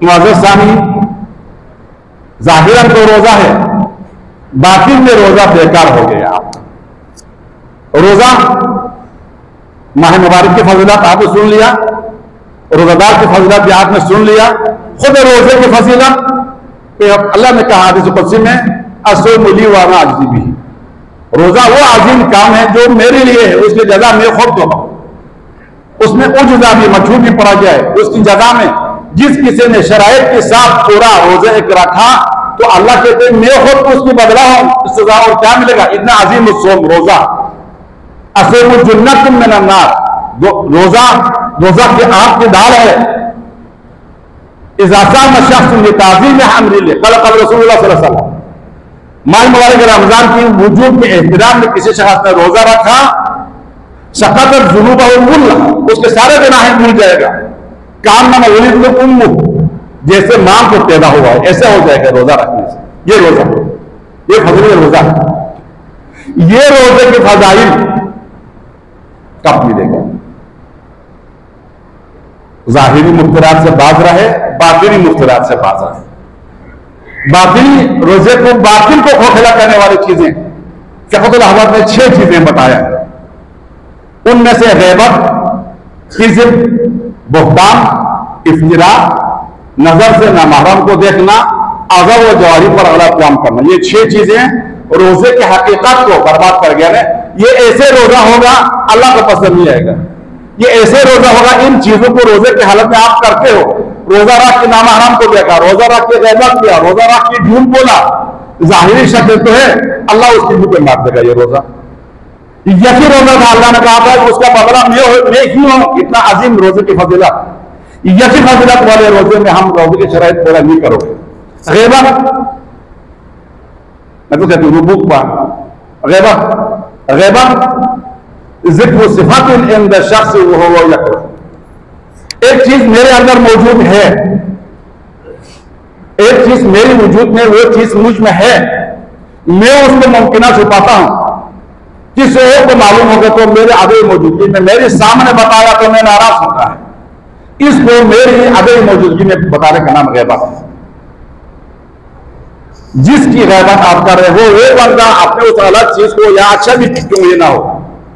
मुअज़्ज़ज़ सामी, ज़ाहिरन तो रोजा है, बातिन में रोजा बेकार हो गया। रोजा माह मुबारक की फजीलत आपने सुन लिया, रोजादार की फजीलत भी आपने सुन लिया, खुद रोजे की फजीलत अल्लाह ने कहा हदीस कुदसी में, अस्सौमु ली व अना अज्ज़ी बिही, रोजा वो अजीम काम है जो मेरे लिए है, उसकी जगह मैं खुद दूंगा। उसमें उज्जा भी मजहूर भी पड़ा गया है, उसकी जगह में जिस किसी ने शराइत के साथ पूरा रोजा एक रखा तो अल्लाह कहते हैं मैं खुद उसकी बदला हूं सजा। और क्या मिलेगा? इतना अजीम सोम रोजा, असोम जुन्नतुम मिनन नार, रोजा रोजा की आग की ढाल है। इज़ा शख्स लिताज़ीम अम्रिल्लाह क़ाल रसूलुल्लाह सल्लल्लाहु अलैहि वसल्लम, माह मुबारक रमजान की वजूद के एहतराम में किसी शख्स ने रोजा रखा, सकतत ज़ुनूबहु कुल्लहा, उसके सारे गुनाह भूल जाएगा। कान्नमा वलिदत उम्मुहु, जैसे मां को पैदा हुआ है ऐसा हो जाएगा रोजा रखने से। ये रोजा, ये फज़ीलत रोजा है। ये रोजे के फज़ाइल कब मिलेगा? ज़ाहिरी मुफ्तरात से बाज रहे, बातिनी मुफ्तरात से बाज रहे। बातिनी रोजे को, बातिल को खोखला करने वाली चीजें फ़िक़हुल अहवाद ने 6 चीजें बताया। उनमें से ग़ीबत, किज़्ब, बुहतान, इफ्तिरा, नजर से नामहरम को देखना, अज़ब व जवारी पर गलत काम करना, ये 6 चीजें रोजे की हकीकत को बर्बाद कर गया है। ये ऐसे रोजा होगा अल्लाह को पसंद नहीं आएगा। ये ऐसे रोजा होगा, इन चीजों को रोजे की हालत में आप करते हो, रोजा रख के नामहरम को देखा, रोजा रख के ग़ीबत किया, रोजा रख के झूठ बोला, जाहिरी शक्ल तो है, अल्लाह उसकी मुंह पे मार देगा। ये रोजा यही रोजा था, अल्लाह ने कहा था कि उसका बदला मैं ही हूं। इतना अजीम रोजे की फजीलत, यही फजीलत वाले रोजे में हम रोजे की शराइत पूरा नहीं करोगे। ग़ीबत, मैं तो कहती हूँ रुबूक पर ग़ीबत ज़िक्र सिफ़ातिन इंद शख्स वहुव यकरह, एक चीज मेरे अंदर मौजूद है, एक चीज मेरी वजूद में, वो चीज मुझ में है, मैं उसको मुमकिन छुपाता हूं। किसी और को मालूम होगा तो मेरे अदम मौजूदगी में मेरे सामने बताया तो मैं नाराज होता है। इसको मेरी अदम मौजूदगी में बताने का नाम ग़ीबत है। जिसकी ग़ीबत आप कर रहे हो वो बंदा अपने उस अलग चीज को, या अच्छा भी क्यों ये ना हो,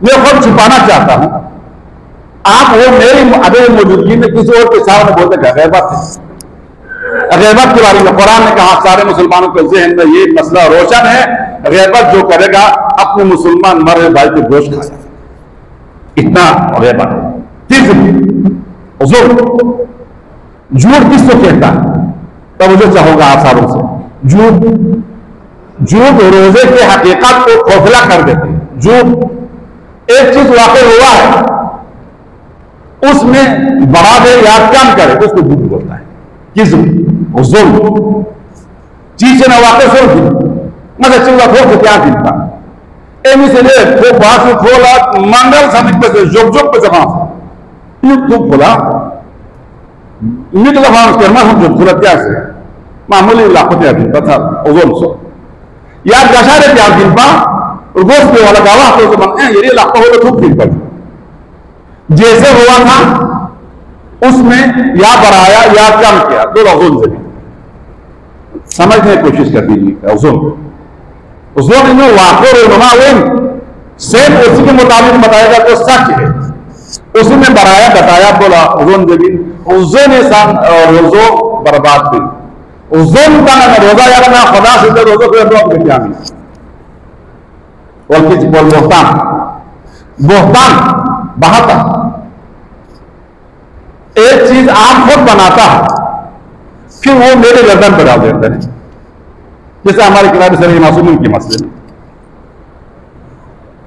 मैं खुद छुपाना चाहता हूं, आप वो मेरी अदम मौजूदगी में किसी और के सामने बोलते हैं ग़ीबत है। ग़ीबत के बारे में कुरान ने कहा, सारे मुसलमानों के ज़हन में ये मसला रोशन है, ग़ीबत जो करेगा अपने मुसलमान मरे भाई के गोश्त खाएगा, इतना ग़ीबत है। किज़्ब, ज़ुल्म, झूठ किसको कहता है? तब मुझे चाहूंगा आप सारों से, झूठ रोजे की हकीकत को खोखला कर देते हैं। झूठ एक चीज वाक़ई हुआ है, उसमें बढ़ा दे या कम करे उसको झूठ बोलता है। किज़्ब, ज़ुल्म, चीजें ना वाक़ई सुन थी मगर चिंगा खोल के क्या थी था एमी से ले खो बात खोला मंगल समित पे से जोक पे जमा तो खोला मिट लगा उसके हम जो खोला क्या से मामूली लाखों दिन था ओजोन सो या गशारे क्या दिन पा और गोश्त पे वाला गावा तो मन ये लाखों हो तो दिन पर जैसे हुआ था उसमें या बढ़ाया या कम किया, दो ओजोन से समझने की कोशिश कर दीजिए। ओजोन में वाक़ई सेम उसी के मुताबिक बताएगा तो सच है, उसी में बढ़ाया बताया बोला ओजोन जमीन ओजोन इंसान रोजो बर्बाद भी ओजोन का ना रोजा यार ना खुदा से रोजो को क्या नहीं और किसी बोल बोहतान बहाता एक चीज आप खुद बनाता है फिर वो मेरे गर्दन पर डाल देते हैं, जैसे हमारे किताब सर मासूम के मसले में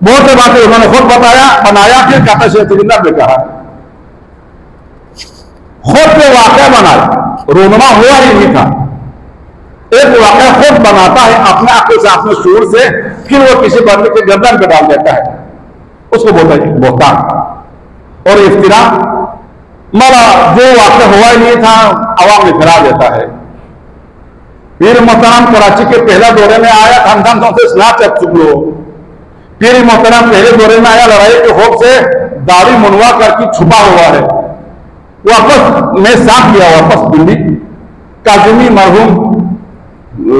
बहुत से बातें उन्होंने खुद बताया बनाया, फिर कहता शेख ने कहा खुद पे वाक़या बनाया, रोनमा हुआ ही नहीं था। एक वाक़या खुद बनाता है अपने आंखों से अपने शूर से, फिर वो किसी बंदे के गर्दन पे डाल देता है, उसको बोलता है बोहतान। और इफ्तिरा मरा जो वाक़या हुआ ही नहीं था अवाम में फिरा देता है। पीर मोहतरम कराची के पहला दौरे में आया खानदान से स्नाच चुप लो, पीर मोहतरम पहले दौरे में आया लड़ाई के खौफ से दाढ़ी मुनवा करके छुपा हुआ है, वापस मैं साफ किया वापस दिल्ली काजिमी मरहूम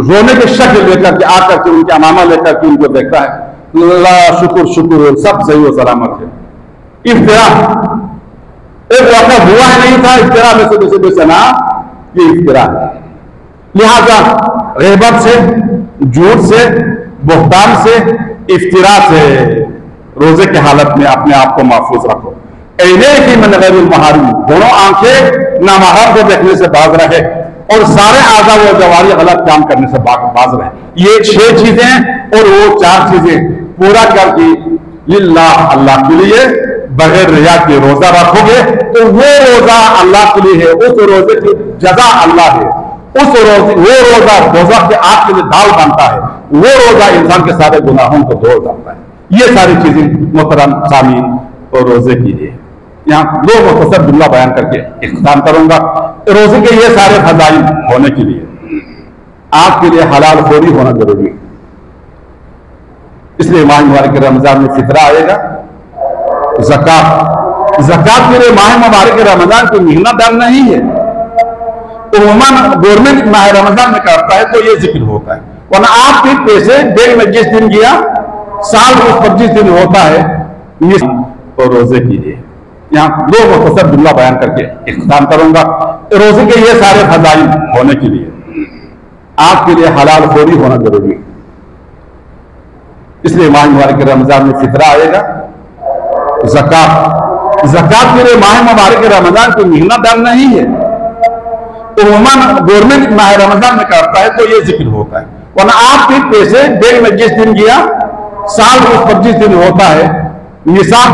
रोने के शक्ल लेकर के आकर के उनके अमामा लेकर के उनको देखता है, अल्लाह शुक्र शुक्र सब सही व सलामत है। इफ्तिरा एक वाक़ा हुआ ही नहीं था, इफ्तिरा में से दूसरे से ना ये इफ्तिरा है। लिहाजा ग़ीबत से, झूठ से, बुहतान से, इफ्तिरा से रोजे की हालत में अपने आप को महफूज रखो। ऐने की मन गैरुल महारिम, दोनों आंखें नामहरम को देखने से बाज रहे और सारे आज़ा व जवारी गलत काम करने से बाज रहे। ये 6 चीजें और वो 4 चीजें पूरा करके लिल्लाह, अल्लाह के लिए बगैर रिया के रोजा रखोगे तो वो रोजा अल्लाह के लिए है, उस रोजे की जजा अल्लाह है। वो रोजा दोज़ख के आग के लिए दाल बनता है, वो रोजा इंसान के सारे गुनाहों को धो जाता है। ये सारी चीजें मोहतरम सामीन और रोजे की लिए यहाँ 2 मुख्तसर जुमला बयान करके इख्तिताम करूंगा। रोजे के ये सारे फजाइल होने के लिए आपके लिए हलाल खोरी होना जरूरी है। इसलिए माह मुबारक रमजान में फितरा आएगा, ज़कात के लिए माह मुबारक रमजान कोई महीना दर नहीं है। उम्मन गवर्नमेंट माह रमजान में करता है तो ये जिक्र होता है, वरना आपके पैसे बैंक में जिस दिन गया साल में 25 दिन होता है। और रोजे के लिए यहाँ 2 मुख्तसर जुमला बयान करके इख्तिताम करूंगा। रोजे के ये सारे फजाइल होने के लिए आपके लिए हलाल खोरी होना जरूरी है। इसलिए माह मुबारक रमजान में फितरा आएगा, ज़कात के लिए माह मुबारक रमजान कोई महीना दर नहीं है। उम्मन गवर्नमेंट माह रमजान में करता है तो ये जिक्र होता है, वरना आपके पैसे बैंक में जिस दिन गया साल में 25 दिन होता है। निसाब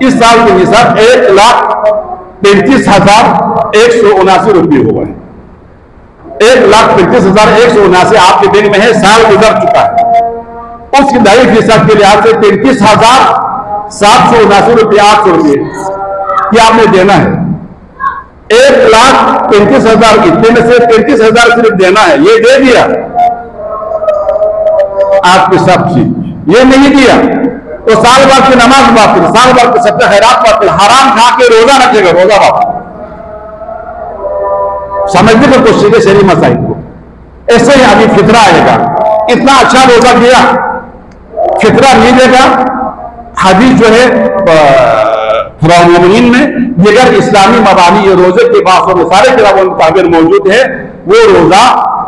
इस साल के निसाब 1,33,179 रुपये हुआ है। 1,33,179 आपके बैंक में है, साल गुजर चुका है। उसकी 2.5% के लिहाज से 33,779 रुपये 800 रुपये ये आपने देना है। 1,35,000 इतने में से 33,000 सिर्फ देना है, ये दे दिया आपकी सब चीज, ये नहीं दिया तो साल बाद की नमाज बातिल, साल बाद की सबसे खैरात बातिल, हराम खा के रोजा रखेगा, रोजा बातिल। समझने की कोशिश है शरीय मसाइल को। ऐसे ही अभी फितरा आएगा, इतना अच्छा रोजा किया फितरा नहीं देगा। हदीस जो है मुमिनीन में दिगर इस्लामी मबानी ये रोजे के बासों में सारे किताबों में ताबीर मौजूद है, वो रोजा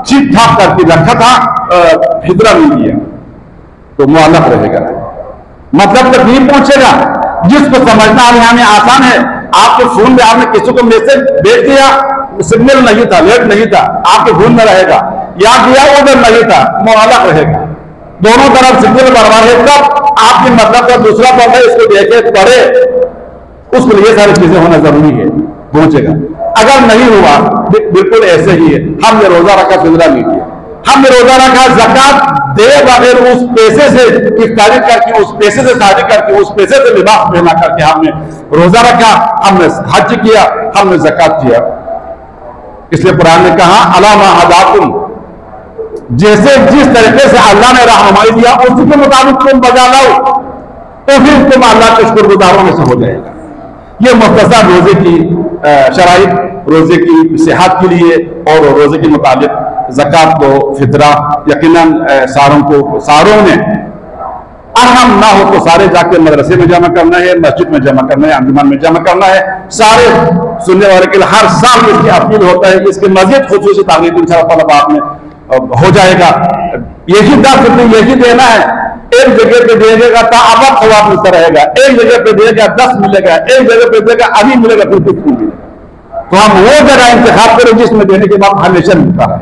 ठीक ठाक करके रखा था, फितरा नहीं दिया तो मुअल्लक रहेगा, मतलब तक नहीं पहुंचेगा। जिसको समझना अब हमें आसान है, आपके फोन में आपने किसी को मैसेज भेज दिया, सिग्नल नहीं था, नेट नहीं था, आपके फोन में रहेगा, याद दिया उधर नहीं था, मुअल्लक रहेगा। दोनों तरफ सिग्नल बरबाद है, तब आपकी मतलब का दूसरा पौधा इसको देखे पढ़े, उसके लिए सारी चीजें होना जरूरी है, पहुंचेगा। अगर नहीं हुआ बिल्कुल ऐसे ही है, हमने रोजा रखा फितरा नहीं दिया, हमने रोजा रखा ज़कात दे बगैर उस पैसे से इफ्तारी करके, उस पैसे से शादी करके, उस पैसे से लिबास पहना करके हमने रोजा रखा, हमने हज किया, हमने ज़कात किया। इसलिए कुरान ने कहा अलामा हदाकुम, जैसे जिस तरीके से अल्लाह ने रहनुमाई दिया उसी के मुताबिक तुम बजा लाओ तो फिर तुम अल्लाह के शुक्रगुजारों में से हो जाएगा। ये मुख्तसर रोजे की शराइत, रोजे की सेहत के लिए और रोजे के मुताबिक ज़कात को फितरा यकीनन सारों ने अहम ना हो तो सारे जाके मदरसे में जमा करना है, मस्जिद में जमा करना है, अंजुमन में जमा करना है। सारे सुनने वाले के लिए हर साल इसकी अपील होता है, इसके मजीद खुसूसी ताक़ीद इंशाअल्लाह बाद में हो जाएगा। यही दर्द यही देना है, एक जगह पे देगा तो अब सवाब मिलता रहेगा, एक जगह पे देगा 10 मिलेगा, एक जगह पे देगा अभी मिलेगा, फिर कुछ नहीं मिलेगा। तो हम वो जगह इंतखाब करें जिसमें देने के बाद हमेशा मिलता है।